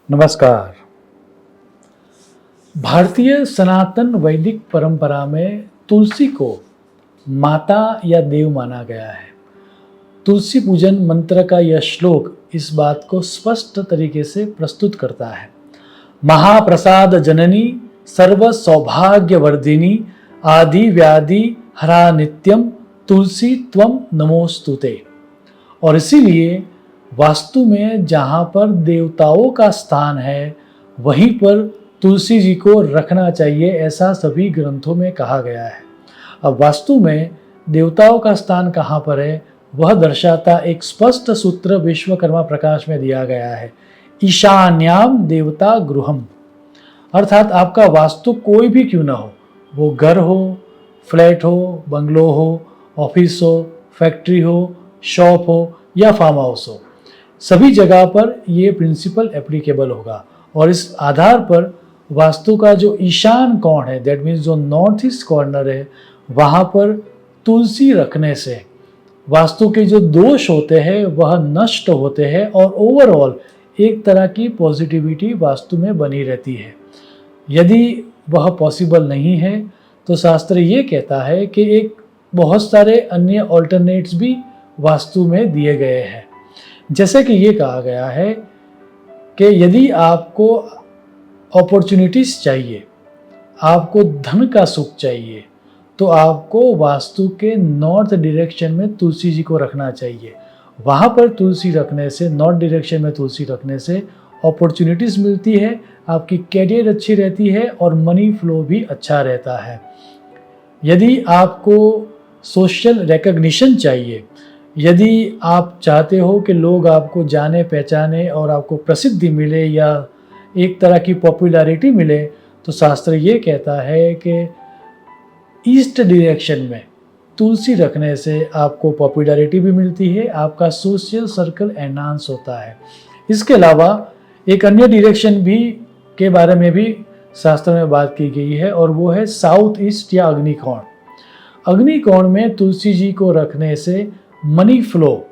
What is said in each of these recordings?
नमस्कार। भारतीय सनातन वैदिक परंपरा में तुलसी को माता या देव माना गया है। तुलसी पूजन मंत्र का यह श्लोक इस बात को स्पष्ट तरीके से प्रस्तुत करता है। महाप्रसाद जननी सर्व सौभाग्यवर्धिनी आदि व्याधि हरा नित्यम तुलसी त्वम नमोस्तुते। और इसीलिए वास्तु में जहाँ पर देवताओं का स्थान है वहीं पर तुलसी जी को रखना चाहिए, ऐसा सभी ग्रंथों में कहा गया है। अब वास्तु में देवताओं का स्थान कहाँ पर है वह दर्शाता एक स्पष्ट सूत्र विश्वकर्मा प्रकाश में दिया गया है। ईशान्याम देवता गृहम, अर्थात आपका वास्तु कोई भी क्यों ना हो, वो घर हो, फ्लैट हो, बंगलो हो, ऑफिस हो, फैक्ट्री हो, शॉप हो या फार्म हाउस हो, सभी जगह पर ये प्रिंसिपल एप्लीकेबल होगा। और इस आधार पर वास्तु का जो ईशान कोण है, दैट मीन्स जो नॉर्थ ईस्ट कॉर्नर है, वहाँ पर तुलसी रखने से वास्तु के जो दोष होते हैं वह नष्ट होते हैं और ओवरऑल एक तरह की पॉजिटिविटी वास्तु में बनी रहती है। यदि वह पॉसिबल नहीं है तो शास्त्र ये कहता है कि एक बहुत सारे अन्य ऑल्टरनेट्स भी वास्तु में दिए गए हैं। जैसे कि ये कहा गया है कि यदि आपको अपॉर्चुनिटीज़ चाहिए, आपको धन का सुख चाहिए, तो आपको वास्तु के नॉर्थ डायरेक्शन में तुलसी जी को रखना चाहिए। वहाँ पर तुलसी रखने से, नॉर्थ डायरेक्शन में तुलसी रखने से अपॉर्चुनिटीज़ मिलती है, आपकी कैरियर अच्छी रहती है और मनी फ्लो भी अच्छा रहता है। यदि आपको सोशल रिकग्निशन चाहिए, यदि आप चाहते हो कि लोग आपको जाने पहचाने और आपको प्रसिद्धि मिले या एक तरह की पॉपुलैरिटी मिले, तो शास्त्र ये कहता है कि ईस्ट डायरेक्शन में तुलसी रखने से आपको पॉपुलैरिटी भी मिलती है, आपका सोशल सर्कल एनहांस होता है। इसके अलावा एक अन्य डायरेक्शन भी के बारे में भी शास्त्र में बात की गई है और वो है साउथ ईस्ट या अग्निकोण। अग्निकोण में तुलसी जी को रखने से मनी फ्लो,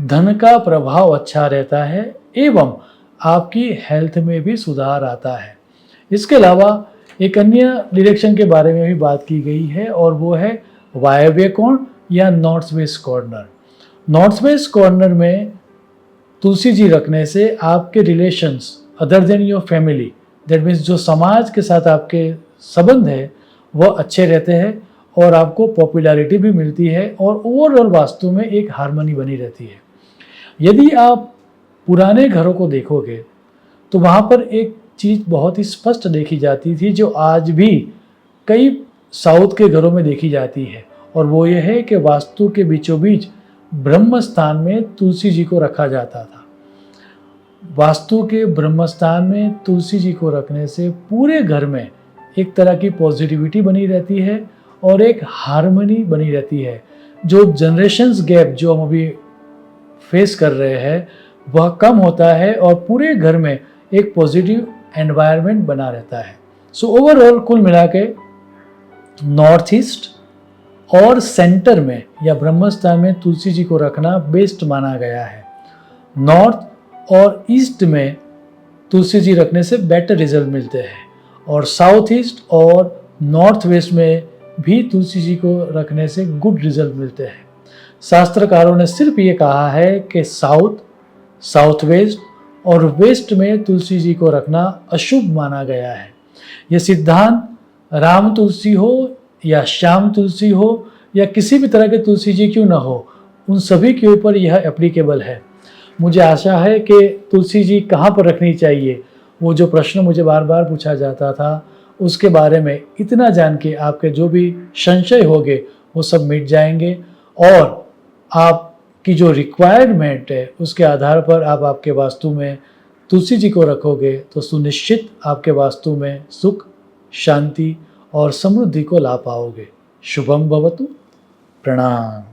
धन का प्रभाव अच्छा रहता है एवं आपकी हेल्थ में भी सुधार आता है। इसके अलावा एक अन्य डायरेक्शन के बारे में भी बात की गई है और वो है वायव्य कोण या north west corner. North west corner में तुलसी जी रखने से आपके relations other than your family, that means जो समाज के साथ आपके संबंध है वह अच्छे रहते हैं और आपको पॉपुलैरिटी भी मिलती है और ओवरऑल वास्तु में एक हार्मनी बनी रहती है। यदि आप पुराने घरों को देखोगे तो वहाँ पर एक चीज़ बहुत ही स्पष्ट देखी जाती थी जो आज भी कई साउथ के घरों में देखी जाती है, और वो ये है कि वास्तु के बीचों बीच ब्रह्म स्थान में तुलसी जी को रखा जाता था। वास्तु के ब्रह्म स्थान में तुलसी जी को रखने से पूरे घर में एक तरह की पॉजिटिविटी बनी रहती है और एक हार्मनी बनी रहती है। जो जनरेशंस गैप जो हम अभी फेस कर रहे हैं वह कम होता है और पूरे घर में एक पॉजिटिव एनवायरनमेंट बना रहता है। सो ओवरऑल कुल मिला के नॉर्थ ईस्ट और सेंटर में या ब्रह्मस्थान में तुलसी जी को रखना बेस्ट माना गया है। नॉर्थ और ईस्ट में तुलसी जी रखने से बेटर रिजल्ट मिलते हैं और साउथ ईस्ट और नॉर्थ वेस्ट में भी तुलसी जी को रखने से गुड रिजल्ट मिलते हैं। शास्त्रकारों ने सिर्फ ये कहा है कि साउथ, साउथ वेस्ट और वेस्ट में तुलसी जी को रखना अशुभ माना गया है। यह सिद्धांत राम तुलसी हो या श्याम तुलसी हो या किसी भी तरह के तुलसी जी क्यों ना हो, उन सभी के ऊपर यह एप्लीकेबल है। मुझे आशा है कि तुलसी जी कहाँ पर रखनी चाहिए, वो जो प्रश्न मुझे बार बार पूछा जाता था, उसके बारे में इतना जान के आपके जो भी संशय होंगे वो सब मिट जाएंगे और आपकी जो रिक्वायरमेंट है उसके आधार पर आप आपके वास्तु में तुलसी जी को रखोगे तो सुनिश्चित आपके वास्तु में सुख, शांति और समृद्धि को ला पाओगे। शुभम भवतु। प्रणाम।